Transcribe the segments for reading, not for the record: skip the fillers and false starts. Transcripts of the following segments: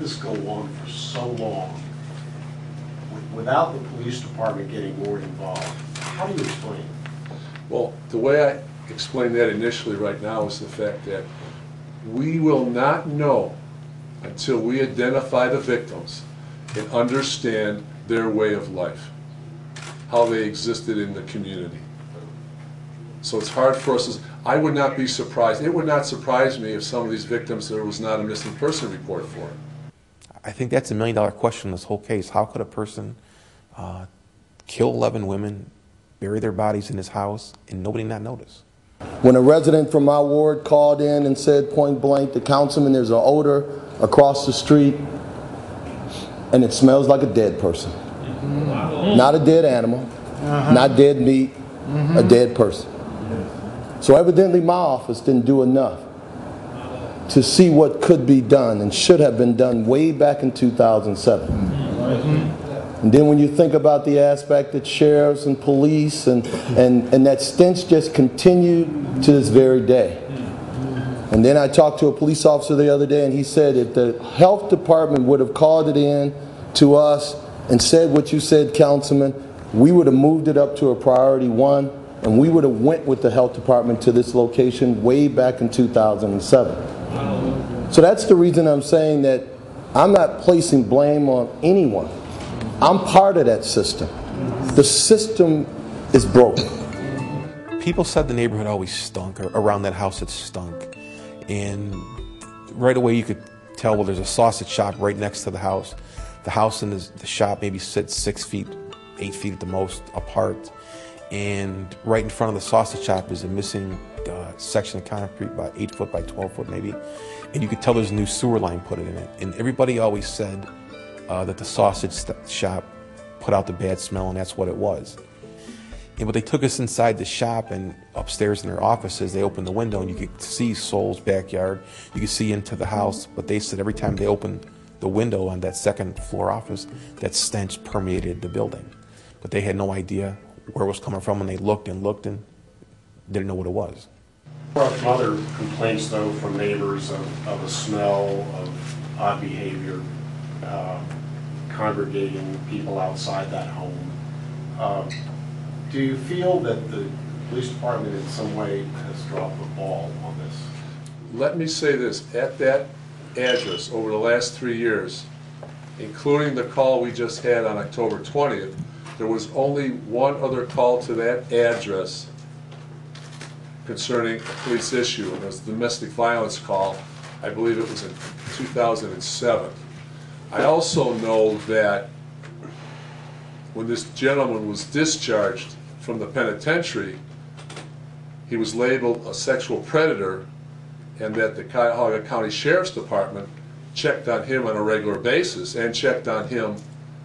this go on for so long without the police department getting more involved? How do you explain it? Well, the way I explain that initially right now is the fact that we will not know until we identify the victims and understand their way of life, how they existed in the community. So it's hard for us to, I would not be surprised, it would not surprise me if some of these victims there was not a missing person report for it. I think that's $1 million question in this whole case. How could a person kill 11 women, bury their bodies in his house, and nobody not notice? When a resident from my ward called in and said point blank, the councilman, there's an odor across the street and it smells like a dead person. Not a dead animal, not dead meat, a dead person. So evidently my office didn't do enough to see what could be done and should have been done way back in 2007. And then when you think about the aspect that sheriffs and police and that stench just continued to this very day. And then I talked to a police officer the other day and he said if the health department would have called it in to us and said what you said, Councilman, we would have moved it up to a priority 1 and we would have went with the health department to this location way back in 2007. So that's the reason I'm saying that I'm not placing blame on anyone. I'm part of that system. The system is broken. People said the neighborhood always stunk, or around that house it stunk. And right away you could tell, well, there's a sausage shop right next to the house. The house and the shop maybe sit 6 feet, 8 feet at the most apart. And right in front of the sausage shop is a missing section of concrete, about 8 foot by 12 foot maybe. And you could tell there's a new sewer line put in it. And everybody always said that the sausage shop put out the bad smell, and that's what it was. And but they took us inside the shop, and upstairs in their offices, they opened the window, and you could see Sol's backyard. You could see into the house, but they said every time they opened the window on that second floor office, that stench permeated the building. But they had no idea where it was coming from, and they looked and didn't know what it was. There are other complaints, though, from neighbors of a smell, of odd behavior, congregating people outside that home. Do you feel that the police department in some way has dropped the ball on this? Let me say this, at that address over the last 3 years, including the call we just had on October 20th, there was only one other call to that address concerning a police issue, and it was a domestic violence call. I believe it was in 2007. I also know that when this gentleman was discharged from the penitentiary, he was labeled a sexual predator, and that the Cuyahoga County Sheriff's Department checked on him on a regular basis and checked on him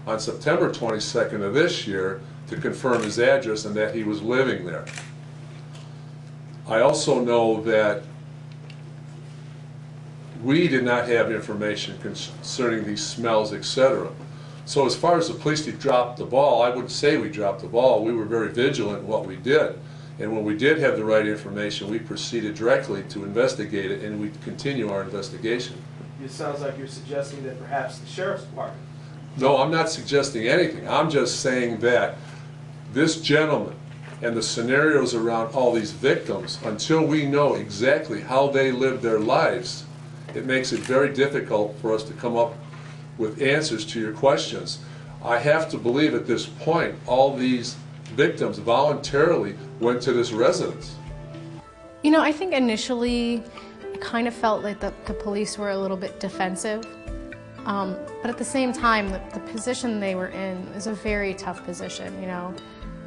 on September 22nd of this year to confirm his address and that he was living there. I also know that we did not have information concerning these smells, etc. So as far as the police dropped the ball, I wouldn't say we dropped the ball. We were very vigilant in what we did. And when we did have the right information, we proceeded directly to investigate it, and we continue our investigation. It sounds like you're suggesting that perhaps the sheriff's department. No, I'm not suggesting anything. I'm just saying that this gentleman and the scenarios around all these victims, until we know exactly how they lived their lives, it makes it very difficult for us to come up with answers to your questions. I have to believe at this point all these victims voluntarily went to this residence. You know, I think initially I kind of felt like the police were a little bit defensive. But at the same time, the position they were in is a very tough position, you know.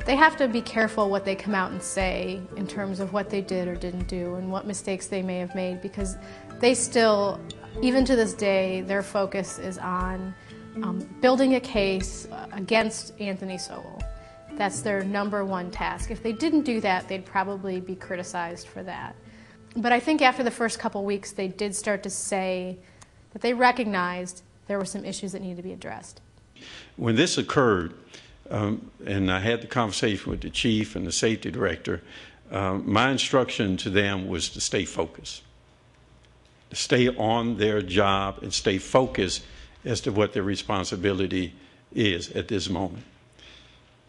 They have to be careful what they come out and say in terms of what they did or didn't do and what mistakes they may have made, because they still, even to this day, their focus is on building a case against Anthony Sowell. That's their #1 task. If they didn't do that, they'd probably be criticized for that. But I think after the first couple weeks, they did start to say that they recognized there were some issues that needed to be addressed. When this occurred, and I had the conversation with the chief and the safety director, my instruction to them was to stay focused, to stay on their job and stay focused as to what their responsibility is at this moment.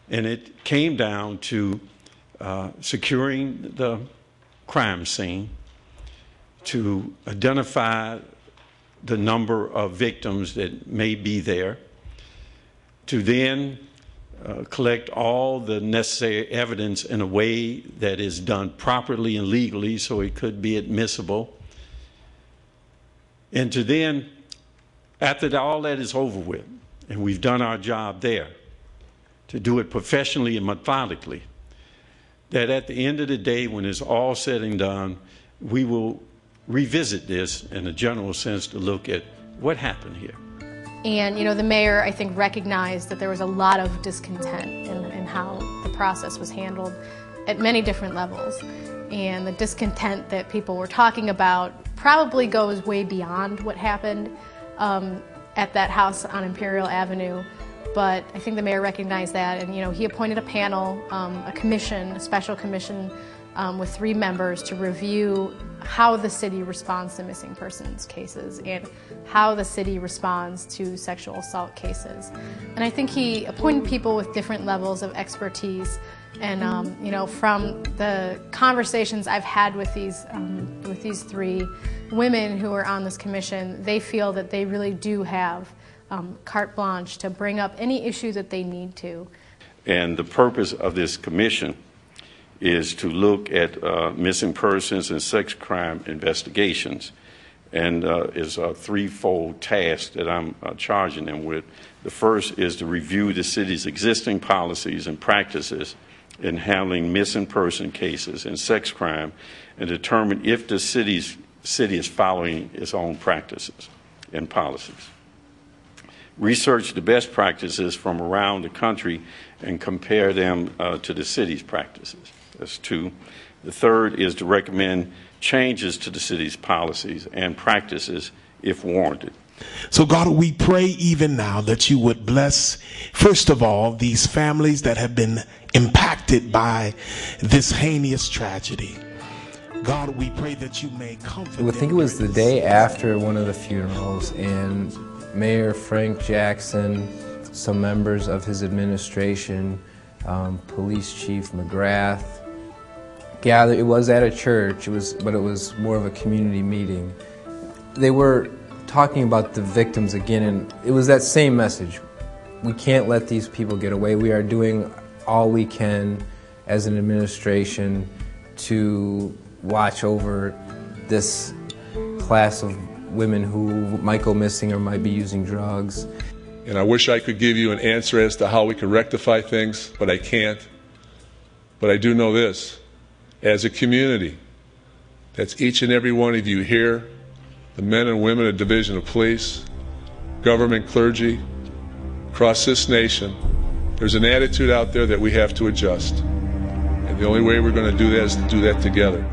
And it came down to securing the crime scene, to identify the number of victims that may be there, to then collect all the necessary evidence in a way that is done properly and legally so it could be admissible, and to then, after all that is over with, and we've done our job there, to do it professionally and methodically, that at the end of the day, when it's all said and done, we will revisit this in a general sense to look at what happened here. And, you know, the mayor, I think, recognized that there was a lot of discontent in how the process was handled at many different levels. And the discontent that people were talking about probably goes way beyond what happened at that house on Imperial Avenue. But I think the mayor recognized that, and, you know, he appointed a panel, a commission, a special commission with 3 members to review how the city responds to missing persons cases and how the city responds to sexual assault cases. And I think he appointed people with different levels of expertise. And you know, from the conversations I've had with these 3 women who are on this commission, they feel that they really do have carte blanche to bring up any issue that they need to. And the purpose of this commission is to look at missing persons and sex crime investigations, and is a 3-fold task that I'm charging them with. The first is to review the city's existing policies and practices in handling missing person cases and sex crime, and determine if the city is following its own practices and policies. Research the best practices from around the country and compare them to the city's practices. That's 2. The third is to recommend changes to the city's policies and practices if warranted. So God, we pray even now that you would bless, first of all, these families that have been impacted by this heinous tragedy. God, we pray that you may comfort them. I think it was the day after one of the funerals, and Mayor Frank Jackson, some members of his administration, Police Chief McGrath, gathered. It was at a church, but it was more of a community meeting. They were talking about the victims again, and it was that same message. We can't let these people get away. We are doing all we can as an administration to watch over this class of women who might go missing or might be using drugs. And I wish I could give you an answer as to how we can rectify things, but I can't. But I do know this. As a community, that's each and every one of you here, the men and women of Division of Police, government, clergy, across this nation, there's an attitude out there that we have to adjust. And the only way we're going to do that is to do that together.